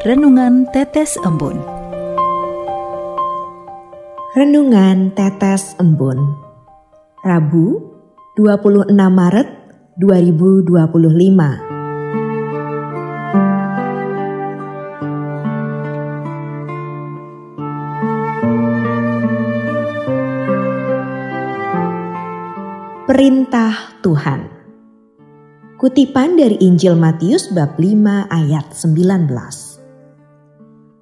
Renungan Tetes Embun. Renungan Tetes Embun, Rabu 26 Maret 2025. Perintah Tuhan. Kutipan dari Injil Matius bab 5 ayat 19.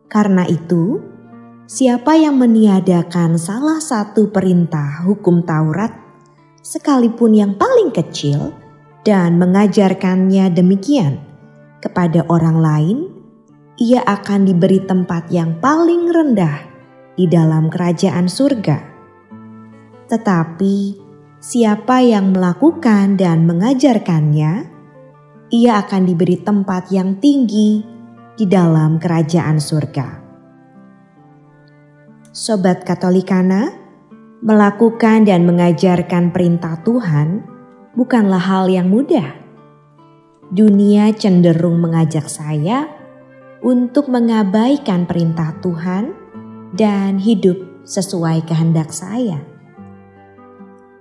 Karena itu, siapa yang meniadakan salah satu perintah hukum Taurat, sekalipun yang paling kecil, dan mengajarkannya demikian kepada orang lain, ia akan diberi tempat yang paling rendah di dalam kerajaan surga. Tetapi siapa yang melakukan dan mengajarkannya, ia akan diberi tempat yang tinggi di dalam kerajaan surga. Sobat Katolikana, melakukan dan mengajarkan perintah Tuhan bukanlah hal yang mudah. Dunia cenderung mengajak saya untuk mengabaikan perintah Tuhan dan hidup sesuai kehendak saya.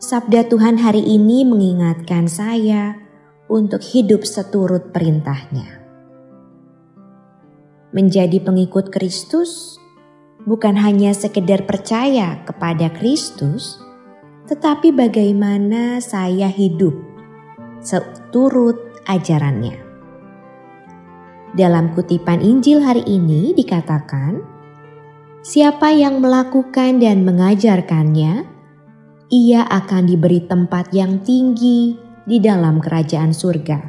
Sabda Tuhan hari ini mengingatkan saya untuk hidup seturut perintahnya. Menjadi pengikut Kristus bukan hanya sekedar percaya kepada Kristus, tetapi bagaimana saya hidup seturut ajarannya. Dalam kutipan Injil hari ini dikatakan, siapa yang melakukan dan mengajarkannya, ia akan diberi tempat yang tinggi di dalam kerajaan surga.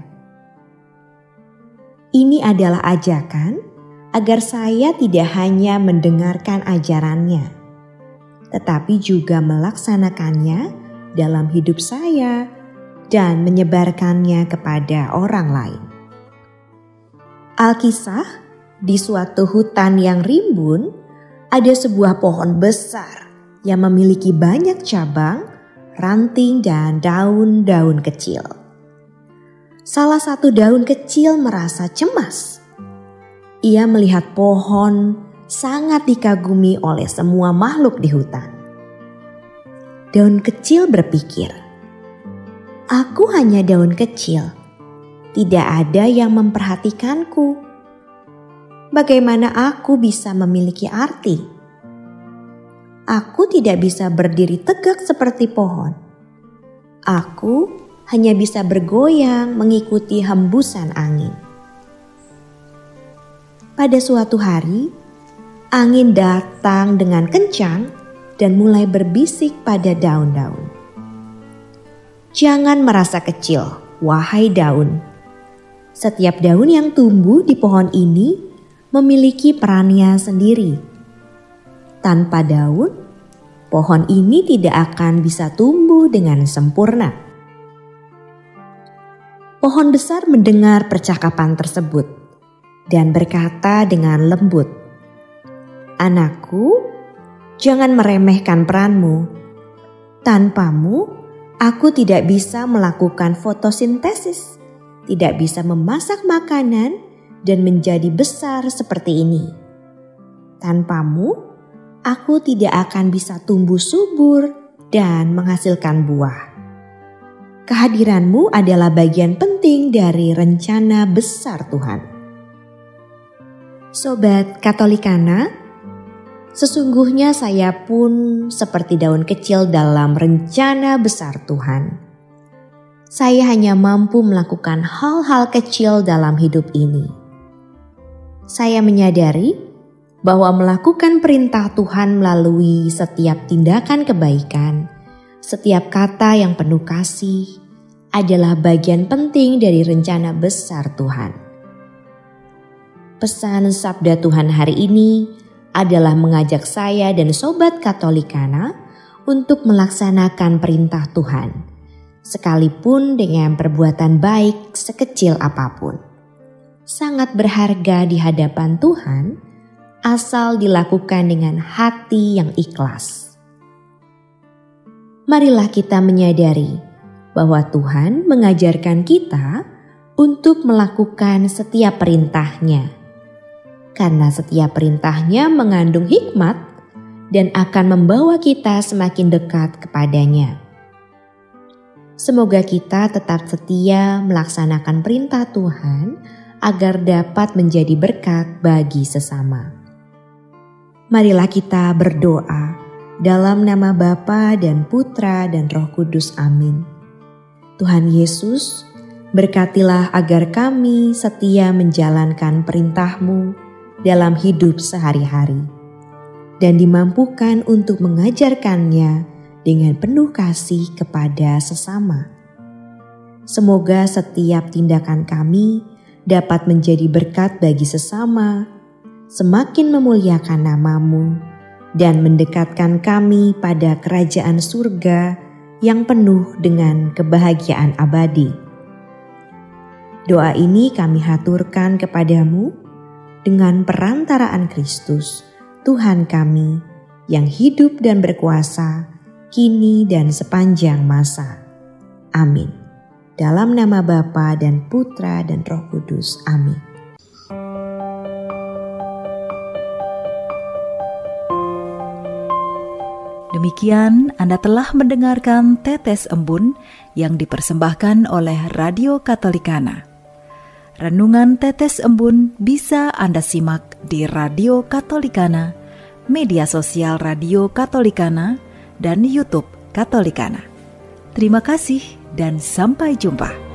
Ini adalah ajakan agar saya tidak hanya mendengarkan ajarannya, tetapi juga melaksanakannya dalam hidup saya dan menyebarkannya kepada orang lain. Alkisah, di suatu hutan yang rimbun, ada sebuah pohon besar yang memiliki banyak cabang, ranting, dan daun-daun kecil. Salah satu daun kecil merasa cemas. Ia melihat pohon sangat dikagumi oleh semua makhluk di hutan. Daun kecil berpikir, "Aku hanya daun kecil, tidak ada yang memperhatikanku. Bagaimana aku bisa memiliki arti? Aku tidak bisa berdiri tegak seperti pohon. Aku hanya bisa bergoyang mengikuti hembusan angin." Pada suatu hari, angin datang dengan kencang dan mulai berbisik pada daun-daun. "Jangan merasa kecil, wahai daun. Setiap daun yang tumbuh di pohon ini memiliki perannya sendiri. Tanpa daun, pohon ini tidak akan bisa tumbuh dengan sempurna." Pohon besar mendengar percakapan tersebut dan berkata dengan lembut, "Anakku, jangan meremehkan peranmu. Tanpamu, aku tidak bisa melakukan fotosintesis, tidak bisa memasak makanan dan menjadi besar seperti ini. Tanpamu, aku tidak akan bisa tumbuh subur dan menghasilkan buah. Kehadiranmu adalah bagian penting dari rencana besar Tuhan." Sobat Katolikana, sesungguhnya saya pun seperti daun kecil dalam rencana besar Tuhan. Saya hanya mampu melakukan hal-hal kecil dalam hidup ini. Saya menyadari bahwa melakukan perintah Tuhan melalui setiap tindakan kebaikan, setiap kata yang penuh kasih, adalah bagian penting dari rencana besar Tuhan. Pesan Sabda Tuhan hari ini adalah mengajak saya dan Sobat Katolikana untuk melaksanakan perintah Tuhan, sekalipun dengan perbuatan baik sekecil apapun. Sangat berharga di hadapan Tuhan, asal dilakukan dengan hati yang ikhlas. Marilah kita menyadari bahwa Tuhan mengajarkan kita untuk melakukan setiap perintah-Nya. karena setiap perintahnya mengandung hikmat dan akan membawa kita semakin dekat kepadanya. Semoga kita tetap setia melaksanakan perintah Tuhan agar dapat menjadi berkat bagi sesama. Marilah kita berdoa dalam nama Bapa dan Putra dan Roh Kudus. Amin. Tuhan Yesus, berkatilah agar kami setia menjalankan perintah-Mu dalam hidup sehari-hari dan dimampukan untuk mengajarkannya dengan penuh kasih kepada sesama. Semoga setiap tindakan kami dapat menjadi berkat bagi sesama, semakin memuliakan nama-Mu, dan mendekatkan kami pada kerajaan surga yang penuh dengan kebahagiaan abadi. Doa ini kami haturkan kepadamu dengan perantaraan Kristus, Tuhan kami, yang hidup dan berkuasa, kini dan sepanjang masa. Amin. Dalam nama Bapa dan Putra dan Roh Kudus. Amin. Demikian Anda telah mendengarkan Tetes Embun yang dipersembahkan oleh Radio Katolikana. Renungan Tetes Embun bisa Anda simak di Radio Katolikana, media sosial Radio Katolikana, dan YouTube Katolikana. Terima kasih dan sampai jumpa.